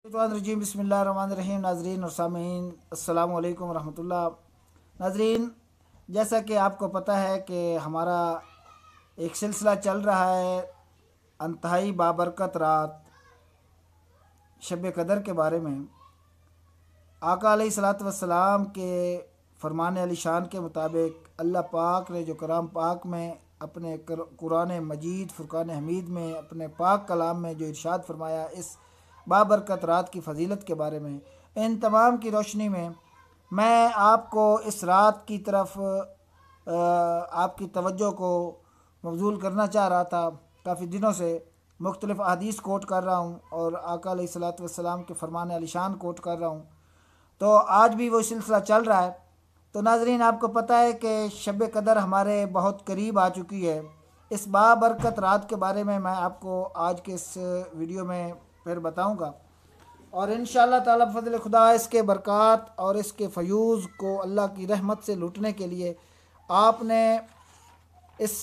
रजीम बिस्मिल्लाहिर्रहमानिर्रहीम। नाजरीन और सामीन अस्सलामु अलैकुम रहमतुल्लाह। नाजरीन, जैसा कि आपको पता है कि हमारा एक सिलसिला चल रहा है अंतहाई बाबरकत रात शब कदर के बारे में। आका अलैहिस्सलातु वस्सलाम के फरमान अली शान के मुताबिक अल्लाह पाक ने जो कलाम पाक में अपने कुरान मजीद फ़ुरक़ान हमीद में अपने पाक कलाम में जो इरशाद फरमाया इस बाबरकत रात की फ़जीलत के बारे में, इन तमाम की रोशनी में मैं आपको इस रात की तरफ आपकी तवज्जो को मबज़ूल करना चाह रहा था। काफ़ी दिनों से मुख्तलिफ़ अहादीस कोट कर रहा हूँ और आका अलैहिस्सलातु वस्सलाम के फरमान अली शान कोट कर रहा हूँ, तो आज भी वो सिलसिला चल रहा है। तो नाजरीन, आपको पता है कि शब कदर हमारे बहुत करीब आ चुकी है। इस बाबरकत रात के बारे में मैं आपको आज के इस वीडियो में फिर बताऊंगा और इंशाअल्लाह ताला फजल खुदा इसके बरक़ात और इसके फ़यूज़ को अल्लाह की रहमत से लूटने के लिए आपने इस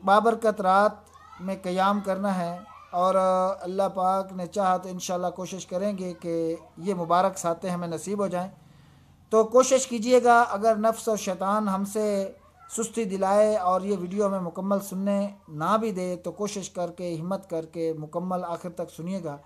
बाबरकत रात में क़याम करना है और अल्लाह पाक ने चाहा तो इंशाअल्लाह कोशिश करेंगे कि ये मुबारक सातें हमें नसीब हो जाएं। तो कोशिश कीजिएगा, अगर नफ्स और शैतान हमसे सुस्ती दिलाए और ये वीडियो हमें मुकम्मल सुनने ना भी दे तो कोशिश करके हिम्मत करके मुकम्मल आखिर तक सुनिएगा।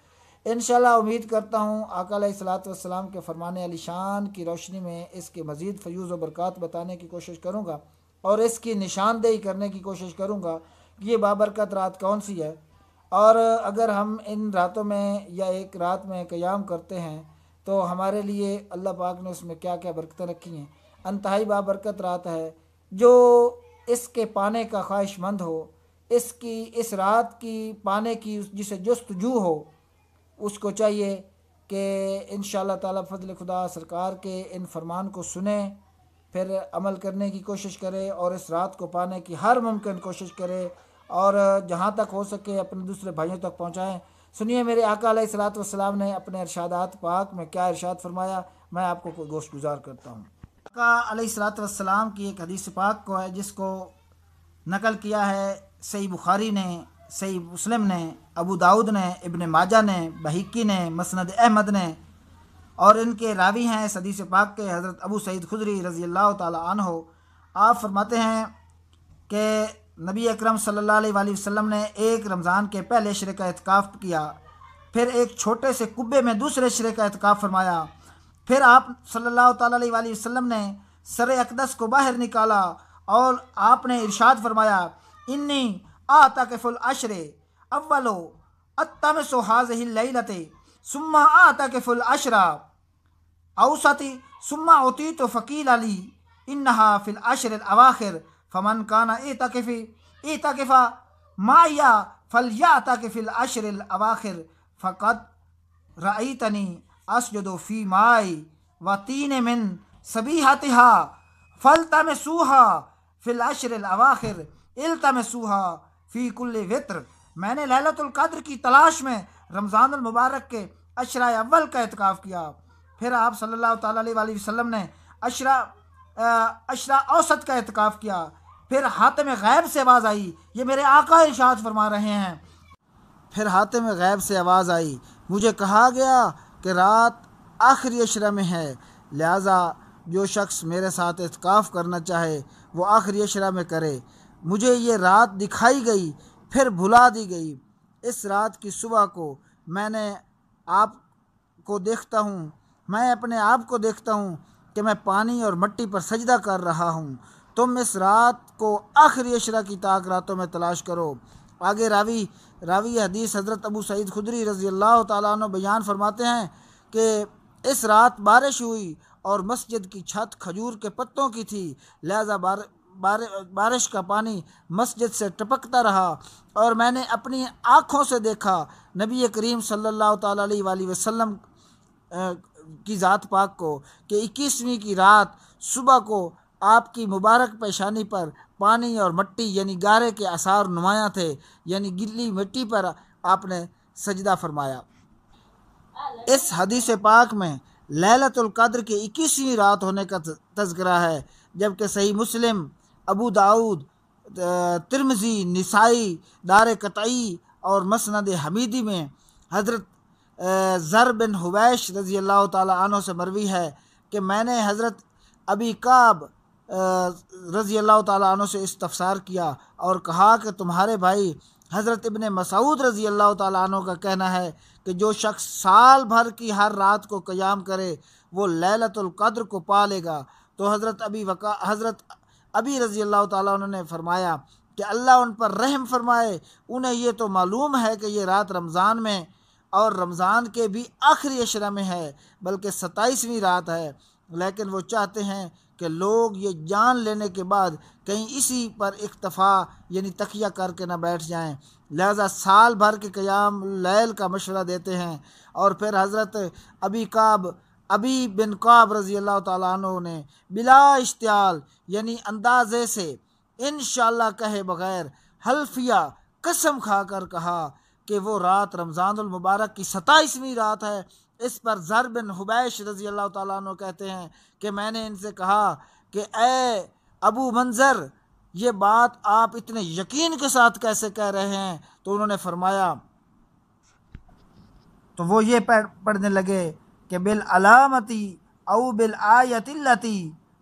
इंशाअल्लाह उम्मीद करता हूँ आका अलैहिस्सलातु वस्सलाम के फरमान अली शान की रोशनी में इसके मज़ीद फ़यूज़ व बरक़ात बताने की कोशिश करूँगा और इसकी निशानदेही करने की कोशिश करूँगा कि ये बाबरकत रात कौन सी है। और अगर हम इन रातों में या एक रात में क़याम करते हैं तो हमारे लिए अल्लाह पाक ने उसमें क्या क्या बरकतें रखी हैं। अंतहाई बाबरकत रात है। जो इसके पाने का ख्वाहिशमंद हो, इस रात की पाने की जिसे जस्तजू हो, उसको चाहिए कि इंशाअल्लाह ताला फजल खुदा सरकार के इन फरमान को सुने, फिर अमल करने की कोशिश करे और इस रात को पाने की हर मुमकिन कोशिश करे और जहाँ तक हो सके अपने दूसरे भाइयों तक पहुँचाएँ। सुनिए मेरे आका अलैहिस्सलातु वस्सलाम ने अपने इरशादात पाक में क्या इरशाद फरमाया, मैं आपको कोई गोश्त गुजार करता हूँ। आका अलैहिस्सलातु वस्सलाम की एक हदीस पाक को है जिसको नकल किया है सही बुखारी ने, सही मुस्लिम ने, अबू दाऊद ने, इब्न माजा ने, बहीकी ने, मसनद अहमद ने और इनके रावी हैं इस हदीस पाक के हज़रत अबू सईद खुदरी रज़ी अल्लाह ताला अन्हो। आप फरमाते हैं कि नबी अकरम सल्लल्लाहु अलैहि वसल्लम ने एक रमज़ान के पहले अशरे का एतकाफ़ किया, फिर एक छोटे से कुब्बे में दूसरे अशरे का एतकाफ़ फरमाया। फिर आप सल्लल्लाहु अलैहि वसल्लम ने सर अक़दस को बाहर निकाला और आपने इरशाद फरमाया, इन्नी आतकिफुल अशरे अव्वलो अत्तमसु हाज़िहिल लैलति सुम्मा आतकिफुल अशरा औसती सुम्मा उतीतु फ़कील अली इन्नहा फिल अशरिल अवाखिर फमन काना इतकिफ़ा माया फलयातकिफिल अशरिल अवाखिर फ़क़द रअयतनी अस्जुदु फ़ी माई व तीन मिन सबीहतिहा फल्तमसूहा फिल अशरिल अवाखिर इल्तमसूहा फ़ी कुल्लि वित्र। मैंने लैलतुल कद्र की तलाश में रमज़ानुल मुबारक के अशरा अव्वल का एतकाफ़ किया। फिर आप सल्लल्लाहु अलैहि वसल्लम ने अशरा औसत का एतकाफ़ किया। फिर हातिम गैब से आवाज़ आई, ये मेरे आका इरशाद फरमा रहे हैं, फिर हातिम गैब से आवाज़ आई, मुझे कहा गया कि रात आखिरी अशरा में है, लिहाजा जो शख्स मेरे साथ इत्काफ़ करना चाहे वो आखिरी अशरा में करे। मुझे ये रात दिखाई गई फिर भुला दी गई। इस रात की सुबह को मैं अपने आप को देखता हूँ कि मैं पानी और मिट्टी पर सजदा कर रहा हूँ। तुम इस रात को आखिरी अशरा की ताक रातों में तलाश करो। आगे रावी हदीस हज़रत अबू सईद खुदरी रज़ी अल्लाह ताला अन्हु बयान फरमाते हैं कि इस रात बारिश हुई और मस्जिद की छत खजूर के पत्तों की थी, लिहाजा बारिश का पानी मस्जिद से टपकता रहा और मैंने अपनी आँखों से देखा नबी करीम सल्लल्लाहु ताला अलैहि वसल्लम की ज़ात पाक को कि 21वीं की रात सुबह को आपकी मुबारक पेशानी पर पानी और मिट्टी यानी गारे के आसार नुमाया थे, यानी गिल्ली मिट्टी पर आपने सजदा फरमाया। इस हदीस पाक में लैलतुल कद्र के 21वीं रात होने का तज़किरा है, जबकि सही मुस्लिम, अबू दाऊद, तिरमिज़ी, निसाई, दार कतई और मसनद हमीदी में हज़रत ज़र बिन हुवैश रज़ी अल्लाह ताला अन्हु से मरवी है कि मैंने हज़रत अबी काब रज़ी अल्लाह ताला अन्हु से इस्तफ़सार किया और कहा कि तुम्हारे भाई हज़रत इब्ने मसूद रज़ी अल्लाह ताला अन्हु का कहना है कि जो शख्स साल भर की हर रात को क़याम करे वो लैलतुल क़द्र को पा लेगा। तो हज़रत अबी रज़ी अल्लाह ताला अन्हु ने फरमाया कि अल्लाह उन पर रहम फरमाए, उन्हें ये तो मालूम है कि ये रात रमज़ान में और रमज़ान के भी आखिरी अशरा में है, बल्कि 27वीं रात है, लेकिन वो चाहते हैं कि लोग ये जान लेने के बाद कहीं इसी पर इक्तफ़ा यानी तकिया करके ना बैठ जाएं, लिहाजा साल भर के क़याम लैल का मशवरा देते हैं। और फिर हज़रत अबी बिन काब रज़ी अल्लाह ताला अन्हु ने बिला इश्तियाल यानी अंदाज़े से इंशाअल्लाह कहे बगैर हल्फिया कसम खाकर कहा कि वो रात रमज़ानुल मुबारक की 27वीं रात है। इस पर ज़र बिन हुबैश रज़ी अल्लाह ताला अन्हु कहते हैं कि मैंने इनसे कहा कि ए अबू मंज़र, ये बात आप इतने यकीन के साथ कैसे कह रहे हैं? तो उन्होंने फरमाया, तो वो ये पढ़ने लगे कि बिल अलामती औ बिल आयतिल्लती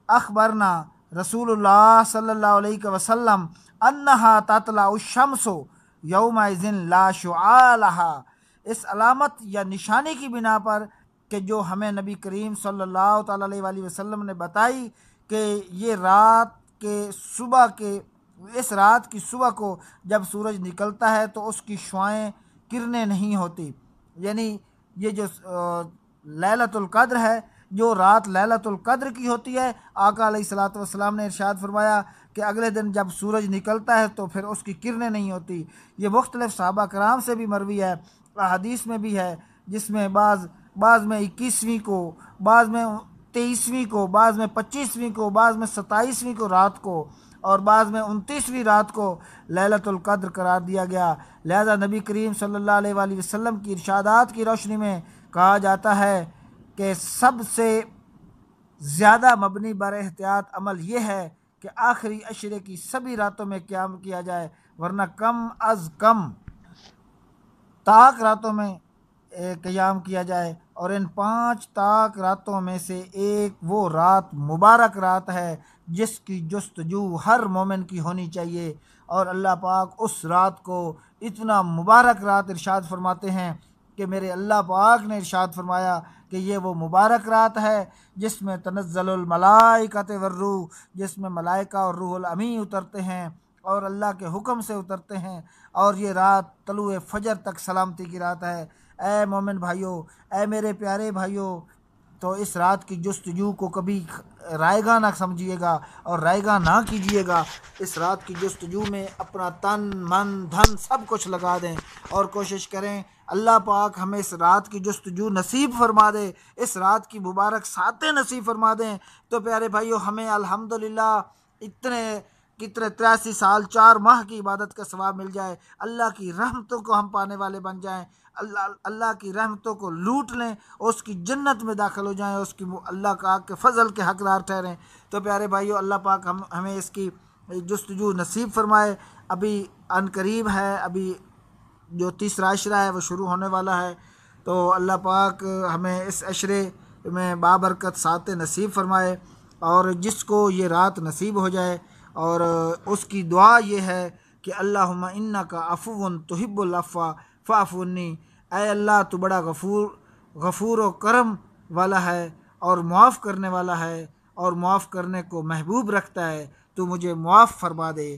अखबरना रसूलुल्लाह सल्लल्लाहु अलैहि वसल्लम अन्नहा ततलउ शम्सु यौमइज़िन ला शुआ लहा। इस अलामत या निशानी की बिना पर कि जो हमें नबी करीम सल्लल्लाहु ताला अलैहि वसल्लम ने बताई कि ये इस रात की सुबह को जब सूरज निकलता है तो उसकी शुआएं किरणें नहीं होती, यानी ये जो लैलतुल क़द्र है, जो रात लैलतुल क़द्र की होती है, आका अलैहिस्सलातु वस्सलाम ने इरशाद फरमाया कि अगले दिन जब सूरज निकलता है तो फिर उसकी किरणें नहीं होती। ये मुख्तलिफ सहाबा कराम से भी मरवी है, हदीस में भी है, जिसमें बाज़ में 21वीं को, बाज़ में 23वीं को, बाज़ में 25वीं को, बाज़ में 27वीं को रात को और बाज़ में 29वीं रात को लैलतुल क़द्र करार दिया गया। लिहाजा नबी करीम सल्लल्लाहु अलैहि वसल्लम की इरशादात की रोशनी में कहा जाता है कि सबसे ज़्यादा मबनी बर एहतियात अमल ये है कि आखिरी अशरे की सभी रातों में क़याम किया जाए, वरना कम अज़ कम ताक रातों में क़याम किया जाए। और इन 5 ताक रातों में से एक वो रात मुबारक रात है जिसकी जुस्तजू हर मोमिन की होनी चाहिए। और अल्लाह पाक उस रात को इतना मुबारक रात इरशाद फरमाते हैं कि मेरे अल्लाह पाक ने इरशाद फरमाया कि ये वो मुबारक रात है जिसमें तनज़्ज़लुल मलाइकतु वर्रूह, जिसमें मलाइका और रूहुल अमीन उतरते हैं और अल्लाह के हुक्म से उतरते हैं, और ये रात तलुए फजर तक सलामती की रात है। ए मोमिन भाइयों, ए मेरे प्यारे भाइयों, तो इस रात की जुस्तजू को कभी रायगा ना समझिएगा और रायगा ना कीजिएगा। इस रात की जुस्तजू में अपना तन मन धन सब कुछ लगा दें और कोशिश करें अल्लाह पाक हमें इस रात की जुस्तजू नसीब फरमा दे, इस रात की मुबारक सातें नसीब फरमा दें। तो प्यारे भाइयों, हमें अल्हम्दुलिल्लाह इतने 83 साल 4 माह की इबादत का सवाब मिल जाए, अल्लाह की रहमतों को हम पाने वाले बन जाएं, अल्लाह की रहमतों को लूट लें, उसकी जन्नत में दाखिल हो जाएं, उसकी अल्लाह का के फ़ज़ल के हकदार ठहरें। तो प्यारे भाइयों, अल्लाह पाक हमें इसकी जुस्तजू नसीब फरमाए। अभी अनकरीब है, अभी जो तीसरा अशरा है वो शुरू होने वाला है, तो अल्लाह पाक हमें इस अशरे में बाबरकत सातें नसीब फरमाए और जिसको ये रात नसीब हो जाए और उसकी दुआ ये है कि अल्लाहुम्मा इन्नका अफ़ुव्वुन तुहिब्बुल अफ़्वा फ़अफ़ु अन्नी। ऐ अल्लाह, तू बड़ा गफ़ूर व करम वाला है और मुआफ़ करने वाला है और मुआफ़ करने को महबूब रखता है, तू मुझे मुआफ़ फरमा दे।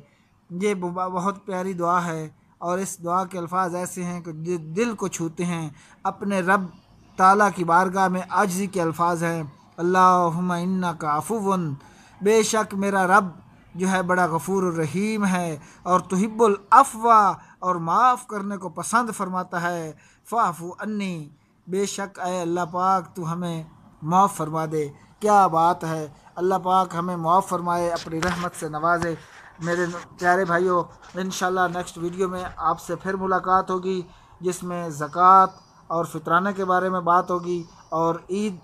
ये बहुत प्यारी दुआ है और इस दुआ के अल्फाज ऐसे हैं कि दिल को छूते हैं। अपने रब ताला की बारगाह में आजिज़ी के अल्फाज हैं, अल्लाहुम्मा इन्नका अफ़ुव्वुन, बेशक मेरा रब जो है बड़ा गफ़ूर रहीम है और तुहिब्बुल अफ़्वा, और माफ़ करने को पसंद फरमाता है, फ़अफ़ु अन्नी, बेशक ऐ अल्लाह पाक तू हमें माफ़ फरमा दे। क्या बात है, अल्लाह पाक हमें माफ़ फरमाए, अपनी रहमत से नवाजे। मेरे प्यारे भाइयों, इंशाल्लाह नेक्स्ट वीडियो में आपसे फिर मुलाकात होगी जिसमें ज़कात और फितराने के बारे में बात होगी और ईद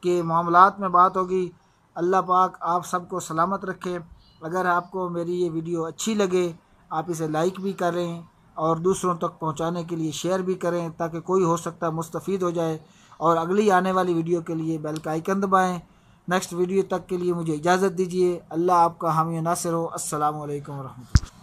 के मामलात में बात होगी। अल्लाह पाक आप सबको सलामत रखे। अगर आपको मेरी ये वीडियो अच्छी लगे आप इसे लाइक भी करें और दूसरों तक पहुंचाने के लिए शेयर भी करें, ताकि कोई हो सकता है मुस्तफ़ीद हो जाए। और अगली आने वाली वीडियो के लिए बेल का आइकन दबाएँ। नेक्स्ट वीडियो तक के लिए मुझे इजाज़त दीजिए। अल्लाह आपका हामी नासिर हो। अस्सलामु अलैकुम वरहमतुल्लाह।